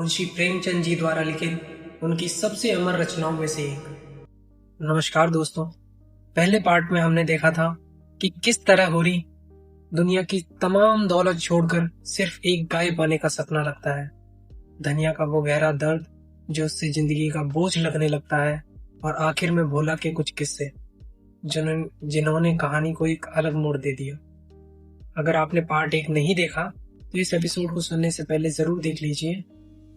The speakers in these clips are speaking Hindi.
मुंशी प्रेमचंद जी द्वारा लिखित उनकी सबसे अमर रचनाओं में से एक। नमस्कार दोस्तों, पहले पार्ट में हमने देखा था कि किस तरह होरी दुनिया की तमाम दौलत छोड़कर सिर्फ एक गाय पाने का सपना रखता है। धनिया का वो गहरा दर्द जो उससे जिंदगी का बोझ लगने लगता है, और आखिर में भोला के कुछ किस्से जिन्होंने कहानी को एक अलग मोड़ दे दिया। अगर आपने पार्ट 1 नहीं देखा तो इस एपिसोड को सुनने से पहले जरूर देख लीजिए।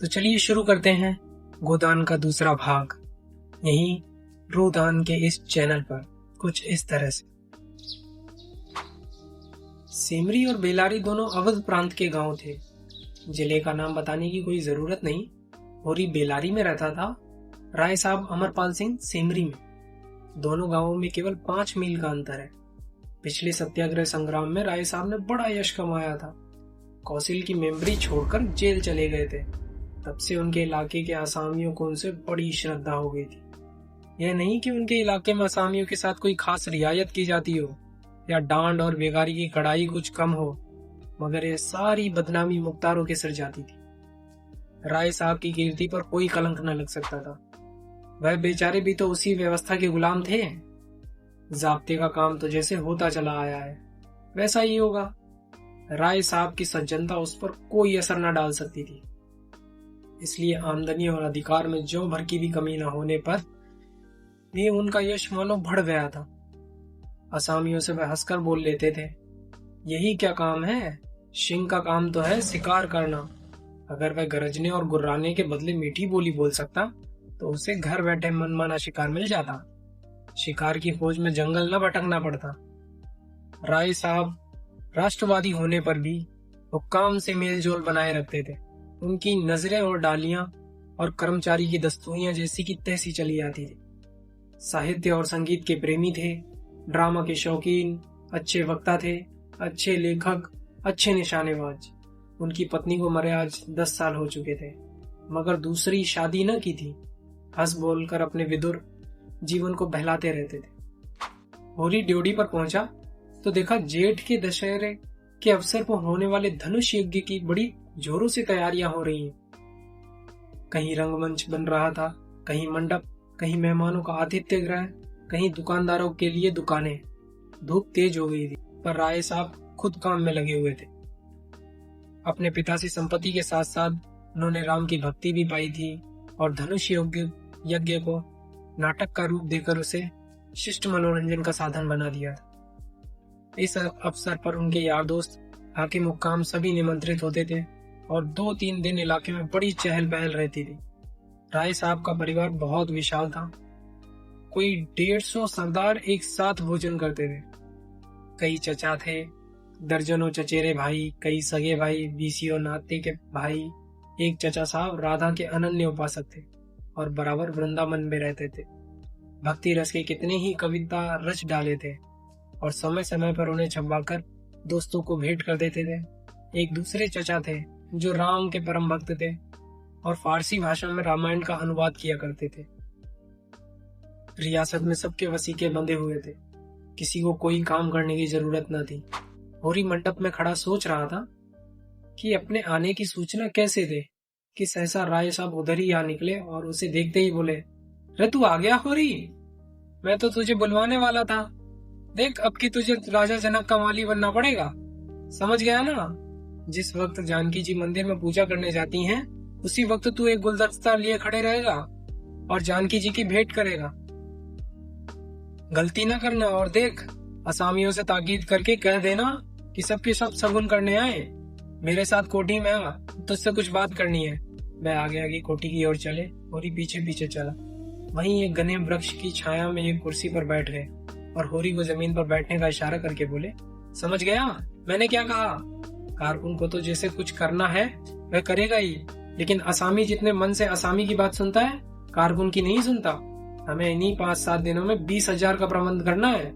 तो चलिए शुरू करते हैं गोदान का दूसरा भाग, यही रूदान के इस चैनल पर कुछ इस तरह से। सेमरी और बेलारी दोनों अवध प्रांत के गांव थे। जिले का नाम बताने की कोई जरूरत नहीं। होरी बेलारी में रहता था, राय साहब अमरपाल सिंह सेमरी में। दोनों गांवों में केवल 5 मील का अंतर है। पिछले सत्याग्रह संग्राम में राय साहब ने बड़ा यश कमाया था। कौसिल की मेमोरी छोड़कर जेल चले गए थे। तब से उनके इलाके के असामियों को उनसे बड़ी श्रद्धा हो गई थी। यह नहीं कि उनके इलाके में असामियों के साथ कोई खास रियायत की जाती हो या डांड और बेगारी की कड़ाई कुछ कम हो, मगर यह सारी बदनामी मुख्तारों के सिर जाती थी। राय साहब की कीर्ति पर कोई कलंक न लग सकता था। वह बेचारे भी तो उसी व्यवस्था के गुलाम थे। जाब्ते का काम तो जैसे होता चला आया है वैसा ही होगा। राय साहब की सज्जनता उस पर कोई असर न डाल सकती थी। इसलिए आमदनी और अधिकार में जो भर की भी कमी न होने पर भी उनका यश मानो बढ़ गया था। असामियों से वह हंसकर बोल लेते थे, यही क्या काम है? सिंह का काम तो है शिकार करना। अगर वह गरजने और गुर्राने के बदले मीठी बोली बोल सकता तो उसे घर बैठे मनमाना शिकार मिल जाता। शिकार की खोज में जंगल न भटकना पड़ता। राय साहब राष्ट्रवादी होने पर भी हुक्काम से मेलजोल बनाए रखते थे। उनकी नजरें और डालियां और कर्मचारी की दस्तूरियां जैसी की तैसी चली आती थी। साहित्य और संगीत के प्रेमी थे, ड्रामा के शौकीन, अच्छे वक्ता थे, अच्छे लेखक, अच्छे निशानेबाज। उनकी पत्नी को मरे आज 10 साल हो चुके थे, मगर दूसरी शादी न की थी। हंस बोलकर अपने विदुर जीवन को बहलाते रहते थे। होरी ड्योढ़ी पर पहुंचा तो देखा जेठ के दशहरे के अवसर पर होने वाले धनुष यज्ञ की बड़ी जोरों से तैयारियां हो रही हैं। कहीं रंगमंच बन रहा था, कहीं मंडप, कहीं मेहमानों का आतिथ्य गृह, कहीं दुकानदारों के लिए दुकानें। धूप तेज हो गई थी, पर राय साहब खुद काम में लगे हुए थे। अपने पिता से संपत्ति के साथ साथ उन्होंने राम की भक्ति भी पाई थी और धनुष यज्ञ को नाटक का रूप देकर उसे शिष्ट मनोरंजन का साधन बना दिया था। इस अवसर पर उनके यार दोस्त, हाकिम हुक्काम सभी निमंत्रित होते थे और 2-3 दिन इलाके में बड़ी चहल पहल रहती थी। राय साहब का परिवार बहुत विशाल था। कोई 150 सरदार एक साथ भोजन करते थे। कई चचा थे, दर्जनों चचेरे भाई, कई सगे भाई, बीसियों नाते के भाई। एक चचा साहब राधा के अनन्य उपासक थे और बराबर वृंदावन में रहते थे। भक्ति रस के कितने ही कविता रच डाले थे और समय समय पर उन्हें छपवाकर दोस्तों को भेंट कर देते थे। एक दूसरे चचा थे जो राम के परम भक्त थे और फारसी भाषा में रामायण का अनुवाद किया करते थे। रियासत में सबके वसीके बंधे हुए थे, किसी को कोई काम करने की जरूरत न थी। होरी मंडप में खड़ा सोच रहा था कि अपने आने की सूचना कैसे दे कि सहसा राय साहब उधर ही आ निकले और उसे देखते ही बोले, रे तू आ गया होरी? मैं तो तुझे बुलवाने वाला था। देख, अब की तुझे राजा जनक का वाली बनना पड़ेगा, समझ गया ना? जिस वक्त जानकी जी मंदिर में पूजा करने जाती हैं, उसी वक्त तू एक गुलदस्ता लिए खड़े रहेगा और जानकी जी की भेंट करेगा। गलती ना करना, और देख, असामियों से ताकीद करके कह देना कि सबके सब शगुन करने आए। मेरे साथ कोठी में आ, तुझसे कुछ बात करनी है। वह आगे आगे कोठी की ओर चले, होरी पीछे पीछे चला। वहीं एक घने वृक्ष की छाया में एक कुर्सी पर बैठ गए और होरी को जमीन पर बैठने का इशारा करके बोले, समझ गया मैंने क्या कहा? कारकुन को तो जैसे कुछ करना है वह करेगा ही, लेकिन असामी जितने मन से असामी की बात सुनता है, कारकुन की नहीं सुनता। हमें इन्हीं 5-7 दिनों में 20,000 का प्रबंध करना है।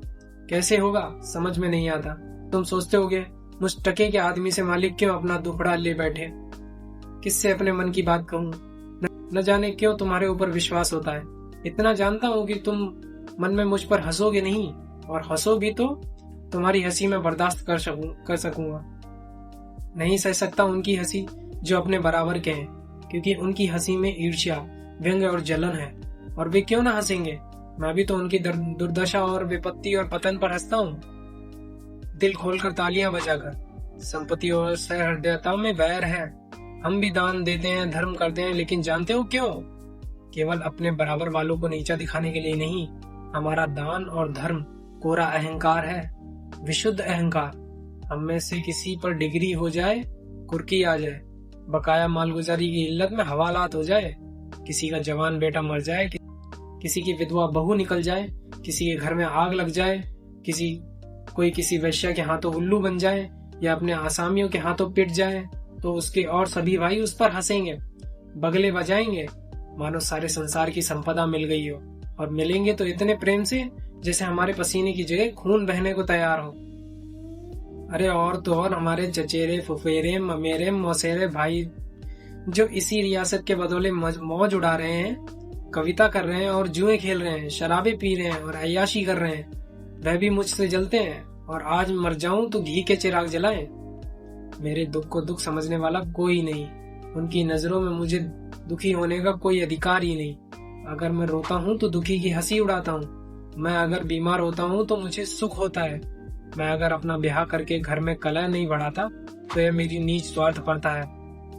कैसे होगा समझ में नहीं आता। तुम सोचते होगे मुझ टके के आदमी से मालिक क्यों अपना दुखड़ा ले बैठे? किससे अपने मन की बात कहूँ? न जाने क्यों तुम्हारे ऊपर विश्वास होता है। इतना जानता हूँ कि तुम मन में मुझ पर हंसोगे नहीं, और हंसो भी तो तुम्हारी हंसी में बर्दाश्त कर सकूंगा। नहीं सह सकता उनकी हंसी जो अपने बराबर के हैं। क्योंकि उनकी हंसी में ईर्ष्या, व्यंग और जलन है। और वे क्यों ना हंसेंगे, मैं भी तो उनकी दुर्दशा और विपत्ति और पतन पर हंसता हूँ। दिल खोलकर तालियां बजाकर। संपत्ति और सहृदयता में वैर है। हम भी दान देते हैं, धर्म करते हैं, लेकिन जानते हो क्यों? केवल अपने बराबर वालों को नीचा दिखाने के लिए नहीं। हमारा दान और धर्म कोरा अहंकार है, विशुद्ध अहंकार। हम में से किसी पर डिग्री हो जाए, कुर्की आ जाए, बकाया मालगुजारी की इल्लत में हवालात हो जाए, किसी का जवान बेटा मर जाए, किसी की विधवा बहू निकल जाए, किसी के घर में आग लग जाए, कोई किसी वैश्या के हाथों उल्लू बन जाए या अपने आसामियों के हाथों पिट जाए, तो उसके और सभी भाई उस पर हंसेंगे, बगले बजाएंगे, मानो सारे संसार की संपदा मिल गई हो। और मिलेंगे तो इतने प्रेम से जैसे हमारे पसीने की जगह खून बहने को तैयार हो। अरे और तो और हमारे चचेरे, फुफेरे, ममेरे, मौसेरे भाई जो इसी रियासत के बदौले मौज उड़ा रहे हैं, कविता कर रहे हैं और जुए खेल रहे हैं, शराबे पी रहे हैं और अय्याशी कर रहे हैं, वह भी मुझसे जलते हैं। और आज मर जाऊं तो घी के चिराग जलाएं। मेरे दुख को दुख समझने वाला कोई नहीं। उनकी नजरों में मुझे दुखी होने का कोई अधिकार ही नहीं। अगर मैं रोता हूँ तो दुखी की हंसी उड़ाता हूँ। मैं अगर बीमार होता हूँ तो मुझे सुख होता है। मैं अगर अपना ब्याह करके घर में कलह नहीं बढ़ाता तो यह मेरी नीच स्वार्थपरता है।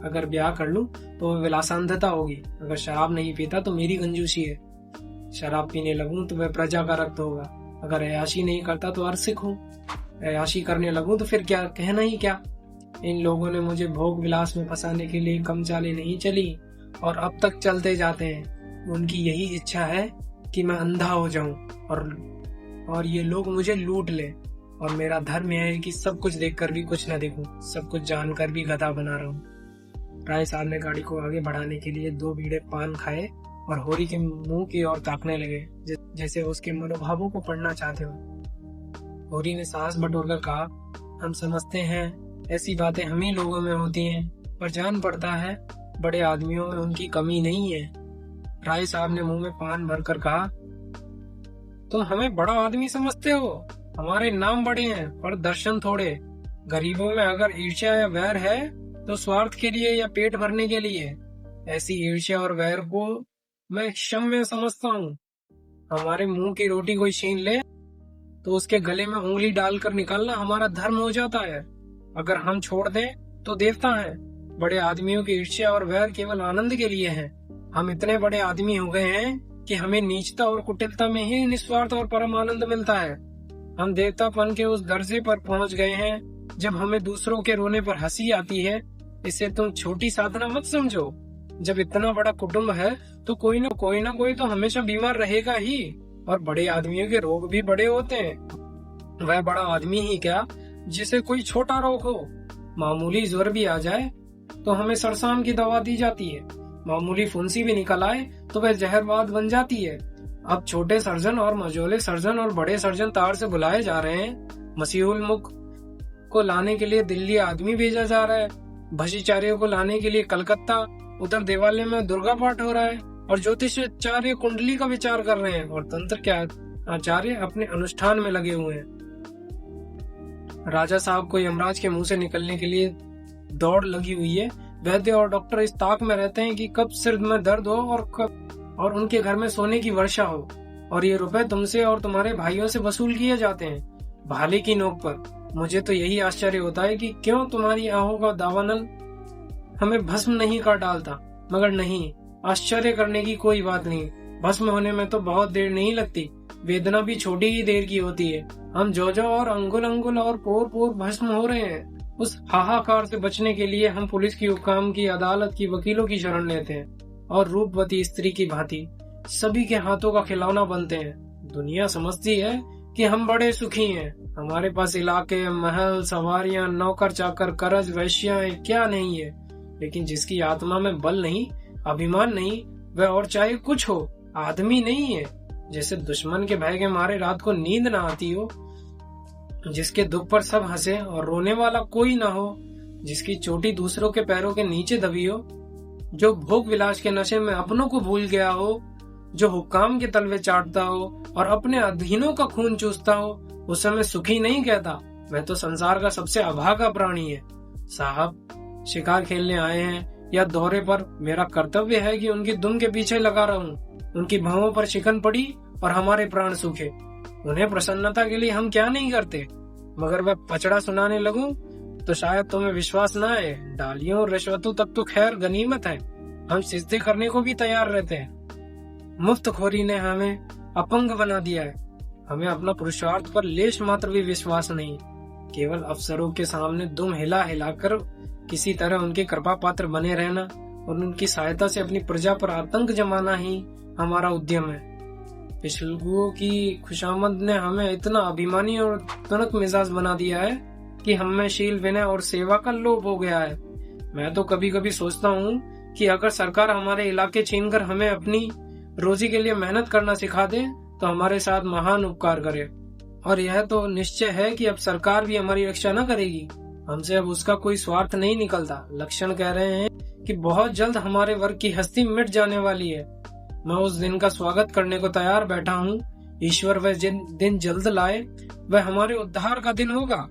अगर ब्याह कर लूं तो वह विलासांधता होगी। अगर शराब नहीं पीता तो मेरी कंजूसी है। शराब पीने लगूं तो वह प्रजा का रक्त होगा। अगर अय्याशी नहीं करता तो अरसिक हूँ। अय्याशी करने लगूं तो फिर क्या कहना ही क्या। इन लोगों ने मुझे भोग विलास में फंसाने के लिए कम चालें नहीं चली और अब तक चलते जाते हैं। उनकी यही इच्छा है कि मैं अंधा हो जाऊं और ये लोग मुझे लूट ले। और मेरा धर्म यह है कि सब कुछ देखकर भी कुछ न देखूं, सब कुछ जानकर भी गधा बना रहूं। राय साहब ने गाड़ी को आगे बढ़ाने के लिए 2 बीड़े पान खाए और होरी के मुंह की ओर ताकने लगे, जैसे उसके मनोभावों को पढ़ना चाहते हो। होरी ने साहस बटोरकर कहा, हम समझते हैं ऐसी बातें हम ही लोगों में होती हैं, पर जान पड़ता है बड़े आदमियों में उनकी कमी नहीं है। राय साहब ने मुंह में पान भरकर कहा, तुम हमें बड़ा आदमी समझते हो? हमारे नाम बड़े हैं पर दर्शन थोड़े। गरीबों में अगर ईर्ष्या या वैर है तो स्वार्थ के लिए या पेट भरने के लिए। ऐसी ईर्ष्या और वैर को मैं क्षम्य समझता हूँ। हमारे मुंह की रोटी कोई छीन ले तो उसके गले में उंगली डालकर निकालना हमारा धर्म हो जाता है। अगर हम छोड़ दें तो देवता है। बड़े आदमियों की ईर्ष्या और वैर केवल आनंद के लिए है। हम इतने बड़े आदमी हो गए हैं कि हमें नीचता और कुटिलता में ही निस्वार्थ और परम आनंद मिलता है। हम देवतापन के उस दर्जे पर पहुंच गए हैं जब हमें दूसरों के रोने पर हंसी आती है। इसे तुम छोटी साधना मत समझो। जब इतना बड़ा कुटुंब है तो कोई ना कोई तो हमेशा बीमार रहेगा ही। और बड़े आदमियों के रोग भी बड़े होते हैं। वह बड़ा आदमी ही क्या जिसे कोई छोटा रोग हो। मामूली ज्वर भी आ जाए तो हमें सरसाम की दवा दी जाती है। मामूली फुंसी भी निकल आए तो वह जहरवाद बन जाती है। अब छोटे सर्जन और मझोले सर्जन और बड़े सर्जन तार से बुलाए जा रहे हैं। मसीहुल मुख को लाने के लिए दिल्ली आदमी भेजा जा रहा है। भसीचार्यों को लाने के लिए कलकत्ता। उधर देवालय में दुर्गा पाठ हो रहा है और ज्योतिषाचार्य कुंडली का विचार कर रहे हैं और तंत्र के आचार्य अपने अनुष्ठान में लगे हुए हैं। राजा साहब को यमराज के मुंह से निकलने के लिए दौड़ लगी हुई है। वैद्य और डॉक्टर इस ताक में रहते हैं कि कब सिर में दर्द हो और उनके घर में सोने की वर्षा हो। और ये रुपए तुमसे और तुम्हारे भाइयों से वसूल किए जाते हैं भाले की नोक पर। मुझे तो यही आश्चर्य होता है कि क्यों तुम्हारी आहों का दावानल हमें भस्म नहीं कर डालता। मगर नहीं, आश्चर्य करने की कोई बात नहीं। भस्म होने में तो बहुत देर नहीं लगती। वेदना भी छोटी ही देर की होती है। हम जो और अंगुल अंगुल और पोर पोर भस्म हो रहे हैं। उस हाहाकार से बचने के लिए हम पुलिस की हुकाम की, अदालत की, वकीलों की शरण लेते हैं और रूपवती स्त्री की भांति सभी के हाथों का खिलौना बनते हैं। दुनिया समझती है कि हम बड़े सुखी हैं। हमारे पास इलाके, महल, सवारियां, नौकर चाकर, करज, वैश्याएं क्या नहीं है। लेकिन जिसकी आत्मा में बल नहीं, अभिमान नहीं, वह और चाहे कुछ हो, आदमी नहीं है। जैसे दुश्मन के भय के मारे रात को नींद ना आती हो, जिसके दुख पर सब हंसे और रोने वाला कोई ना हो, जिसकी चोटी दूसरों के पैरों के नीचे दबी हो, जो भोग विलास के नशे में अपनों को भूल गया हो, जो हुक्काम के तलवे चाटता हो और अपने अधीनों का खून चूसता हो, उस समय सुखी नहीं कहता। वह तो संसार का सबसे अभागा प्राणी है। साहब शिकार खेलने आए हैं, या दौरे पर मेरा कर्तव्य है कि उनकी दुम के पीछे लगा रहूं। उनकी भौहों पर शिकन पड़ी और हमारे प्राण सूखे। उन्हें प्रसन्नता के लिए हम क्या नहीं करते, मगर वह पचड़ा सुनाने लगूं तो शायद तुम्हें विश्वास न आए। डालियों और रिश्वतों तक तो खैर गनीमत है, हम सिजदे करने को भी तैयार रहते हैं। मुफ्तखोरी ने हमें अपंग बना दिया है। हमें अपना पुरुषार्थ पर लेश मात्र भी विश्वास नहीं। केवल अफसरों के सामने दुम हिला हिलाकर किसी तरह उनके कृपा पात्र बने रहना और उनकी सहायता से अपनी प्रजा पर आतंक जमाना ही हमारा उद्यम है। पिछलुओं की खुशामद ने हमें इतना अभिमानी और तुनक मिजाज बना दिया है कि हमें शील, विनय और सेवा का लोभ हो गया है। मैं तो कभी कभी सोचता हूँ कि अगर सरकार हमारे इलाके छीनकर हमें अपनी रोजी के लिए मेहनत करना सिखा दे तो हमारे साथ महान उपकार करे। और यह तो निश्चय है कि अब सरकार भी हमारी रक्षा न करेगी। हमसे अब उसका कोई स्वार्थ नहीं निकलता। लक्षण कह रहे हैं कि बहुत जल्द हमारे वर्ग की हस्ती मिट जाने वाली है। मैं उस दिन का स्वागत करने को तैयार बैठा हूँ। ईश्वर वह दिन जल्द लाए, वह हमारे उद्धार का दिन होगा।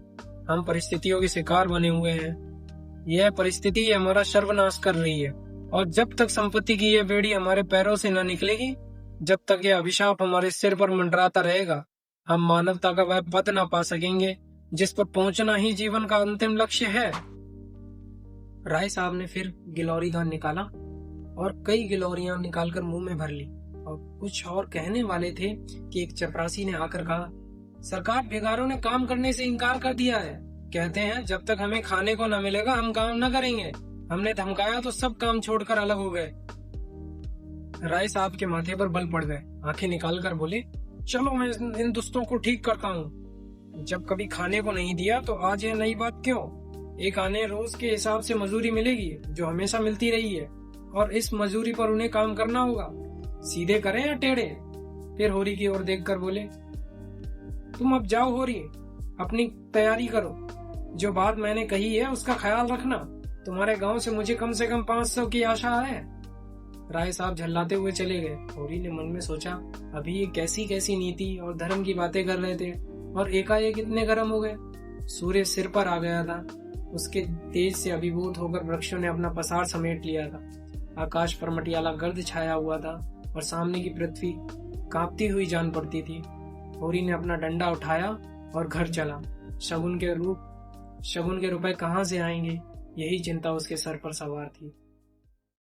हम परिस्थितियों के शिकार बने हुए हैं। यह परिस्थिति हमारा सर्वनाश कर रही है और जब तक संपत्ति की यह बेड़ी हमारे पैरों से न निकलेगी, जब तक यह अभिशाप हमारे सिर पर मंडराता रहेगा, हम मानवता का वह पद न पा सकेंगे जिस पर पहुंचना ही जीवन का अंतिम लक्ष्य है। राय साहब ने फिर गिलौरी दान निकाला और कई गिलौरियां निकालकर मुंह में भर ली और कुछ और कहने वाले थे कि एक चपरासी ने आकर कहा, सरकार बेगारों ने काम करने से इनकार कर दिया है। कहते हैं जब तक हमें खाने को न मिलेगा हम काम न करेंगे। हमने धमकाया तो सब काम छोड़कर अलग हो गए। राय साहब के माथे पर बल पड़ गए। आंखें निकाल कर बोले, चलो मैं इन दुस्तों को ठीक करता हूँ। जब कभी खाने को नहीं दिया तो आज यह नई बात क्यों? एक आने रोज के हिसाब से मजूरी मिलेगी जो हमेशा मिलती रही है और इस मजूरी पर उन्हें काम करना होगा। सीधे करें या टेढ़े? फिर होरी की ओर देखकर बोले, तुम अब जाओ होरी, अपनी तैयारी करो। जो बात मैंने कही है उसका ख्याल रखना। तुम्हारे गांव से मुझे कम से कम 500 की आशा है। राय साहब झल्लाते हुए चले गए। होरी ने मन में सोचा, अभी ये कैसी कैसी नीति और धर्म की बातें कर रहे थे और एकाएक इतने गर्म हो गए। सूर्य सिर पर आ गया था। उसके तेज से अभिभूत होकर वृक्षों ने अपना पसार समेट लिया था। आकाश पर मटियाला गर्द छाया हुआ था और सामने की पृथ्वी कांपती हुई जान पड़ती थी। होरी ने अपना डंडा उठाया और घर चला। शगुन के रुपए कहाँ से आएंगे, यही चिंता उसके सर पर सवार थी।